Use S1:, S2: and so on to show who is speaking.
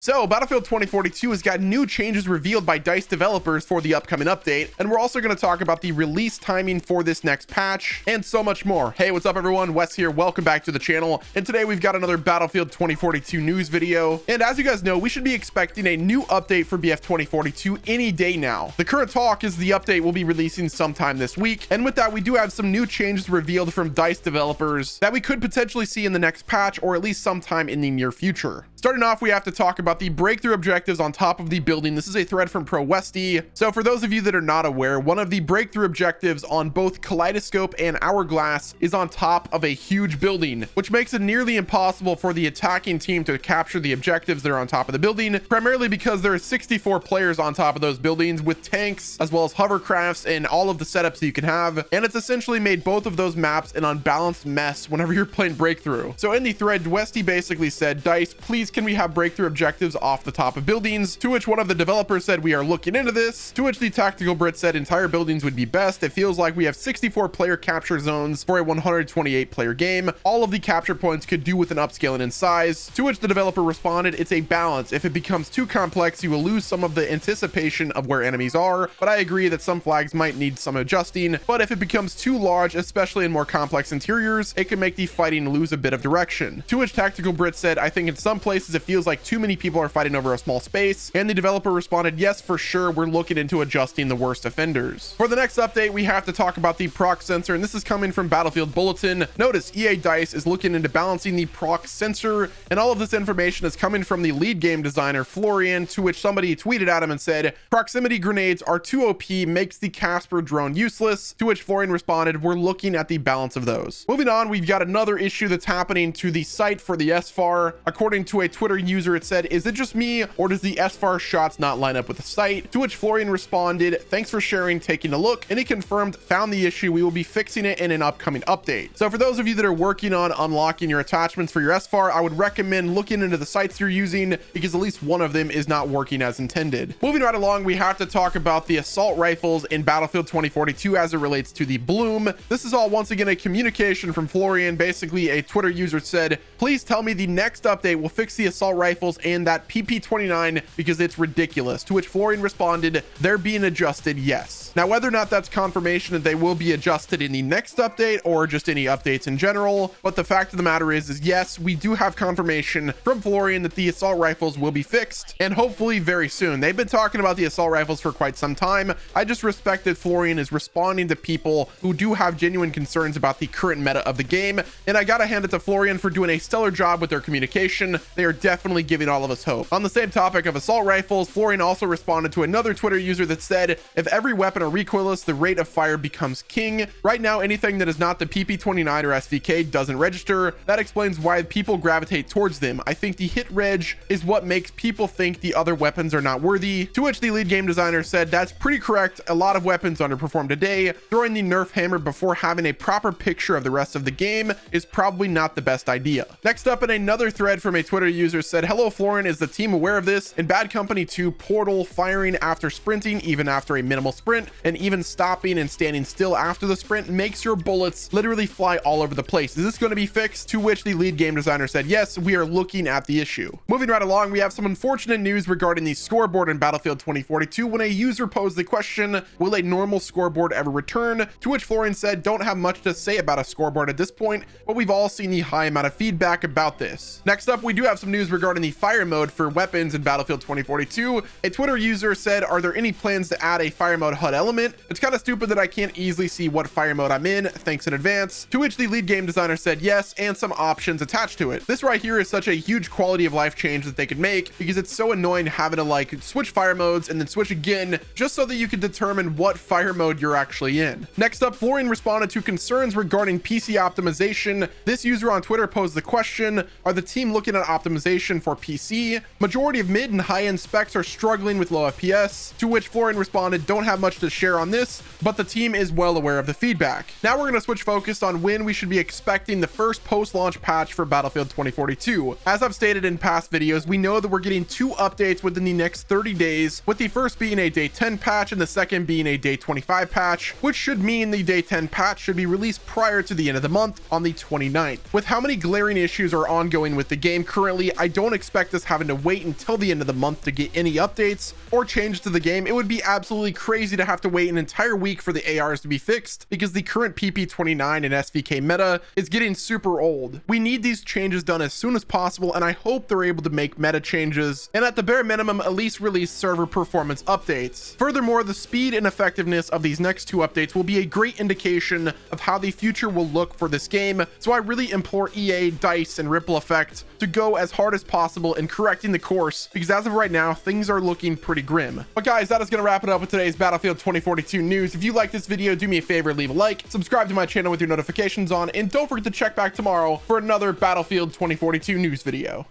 S1: So Battlefield 2042 has got new changes revealed by DICE developers for the upcoming update, and we're also going to talk about the release timing for this next patch and so much more. Hey, what's up everyone? Wes here. Welcome back to the channel. And today we've got another Battlefield 2042 news video. And as you guys know, we should be expecting a new update for BF 2042 any day now. The current talk is the update will be releasing sometime this week. And with that, we do have some new changes revealed from DICE developers that we could potentially see in the next patch or at least sometime in the near future. Starting off, we have to talk about the breakthrough objectives on top of the building. This is a thread from Pro Westy. So for those of you that are not aware, one of the breakthrough objectives on both Kaleidoscope and Hourglass is on top of a huge building, which makes it nearly impossible for the attacking team to capture the objectives that are on top of the building, primarily because there are 64 players on top of those buildings with tanks as well as hovercrafts and all of the setups that you can have. And it's essentially made both of those maps an unbalanced mess whenever you're playing breakthrough. So in the thread, Westy basically said, DICE, please can we have breakthrough objectives off the top of buildings? To which one of the developers said, we are looking into this. To which the tactical Brit said, entire buildings would be best. It feels like we have 64 player capture zones for a 128 player game. All of the capture points could do with an upscaling in size. To which the developer responded, it's a balance. If it becomes too complex, you will lose some of the anticipation of where enemies are. But I agree that some flags might need some adjusting. But if it becomes too large, especially in more complex interiors, it can make the fighting lose a bit of direction. To which tactical Brit said, I think in some places it feels like too many people are fighting over a small space. And the developer responded, yes, for sure, we're looking into adjusting the worst offenders. For the next update, we have to talk about the proc sensor, and this is coming from Battlefield Bulletin. Notice EA DICE is looking into balancing the proc sensor, and all of this information is coming from the lead game designer Florian, to which somebody tweeted at him and said, proximity grenades are too OP, makes the Casper drone useless. To which Florian responded, we're looking at the balance of those. Moving on, we've got another issue that's happening to the site for the Sfar. According to a Twitter user, it said, is it just me or does the Sfar shots not line up with the site? To which Florian responded, thanks for sharing, taking a look. And he confirmed, found the issue, we will be fixing it in an upcoming update. So for those of you that are working on unlocking your attachments for your Sfar, I would recommend looking into the sites you're using because at least one of them is not working as intended. Moving right along, we have to talk about the assault rifles in Battlefield 2042 as it relates to the Bloom. This is all once again a communication from Florian. Basically, a Twitter user said, please tell me the next update will fix the assault rifles and that PP29 because it's ridiculous. To which Florian responded, they're being adjusted, yes. Now, whether or not that's confirmation that they will be adjusted in the next update or just any updates in general, but the fact of the matter is yes, we do have confirmation from Florian that the assault rifles will be fixed, and hopefully very soon. They've been talking about the assault rifles for quite some time. I just respect that Florian is responding to people who do have genuine concerns about the current meta of the game, and I gotta hand it to Florian for doing a stellar job with their communication. They are definitely giving all of us hope. On the same topic of assault rifles, Florian also responded to another Twitter user that said, if every weapon are recoilless, the rate of fire becomes king. Right now, anything that is not the PP29 or SVK doesn't register. That explains why people gravitate towards them. I think the hit reg is what makes people think the other weapons are not worthy. To which the lead game designer said, that's pretty correct. A lot of weapons underperform today. Throwing the NERF hammer before having a proper picture of the rest of the game is probably not the best idea. Next up, in another thread from a Twitter user said, hello Florian, is the team aware of this? In Bad Company 2, Portal firing after sprinting, even after a minimal sprint, and even stopping and standing still after the sprint makes your bullets literally fly all over the place. Is this going to be fixed? To which the lead game designer said, yes, we are looking at the issue. Moving right along, we have some unfortunate news regarding the scoreboard in Battlefield 2042 when a user posed the question, will a normal scoreboard ever return? To which Florian said, don't have much to say about a scoreboard at this point, but we've all seen the high amount of feedback about this. Next up, we do have some news regarding the fire mode for weapons in Battlefield 2042. A Twitter user said, are there any plans to add a fire mode HUD element? It's kind of stupid that I can't easily see what fire mode I'm in. Thanks in advance. To which the lead game designer said yes, and some options attached to it. This right here is such a huge quality of life change that they could make because it's so annoying having to like switch fire modes and then switch again just so that you can determine what fire mode you're actually in. Next up, Florian responded to concerns regarding PC optimization. This user on Twitter posed the question, are the team looking at optimization for PC? Majority of mid and high-end specs are struggling with low FPS. To which Florian responded, don't have much to share on this, but the team is well aware of the feedback. Now we're going to switch focus on when we should be expecting the first post-launch patch for Battlefield 2042. As I've stated in past videos, we know that we're getting 2 updates within the next 30 days, with the first being a day 10 patch and the second being a day 25 patch, which should mean the day 10 patch should be released prior to the end of the month on the 29th. With how many glaring issues are ongoing with the game currently, ultimately, I don't expect us having to wait until the end of the month to get any updates or changes to the game. It would be absolutely crazy to have to wait an entire week for the ARs to be fixed because the current PP29 and SVK meta is getting super old. We need these changes done as soon as possible, and I hope they're able to make meta changes and at the bare minimum at least release server performance updates. Furthermore, the speed and effectiveness of these next two updates will be a great indication of how the future will look for this game, so I really implore EA, DICE, and Ripple Effect to go as hard as possible in correcting the course, because as of right now, things are looking pretty grim. But guys, that is going to wrap it up with today's Battlefield 2042 news. If you like this video, do me a favor, leave a like, subscribe to my channel with your notifications on, and don't forget to check back tomorrow for another Battlefield 2042 news video.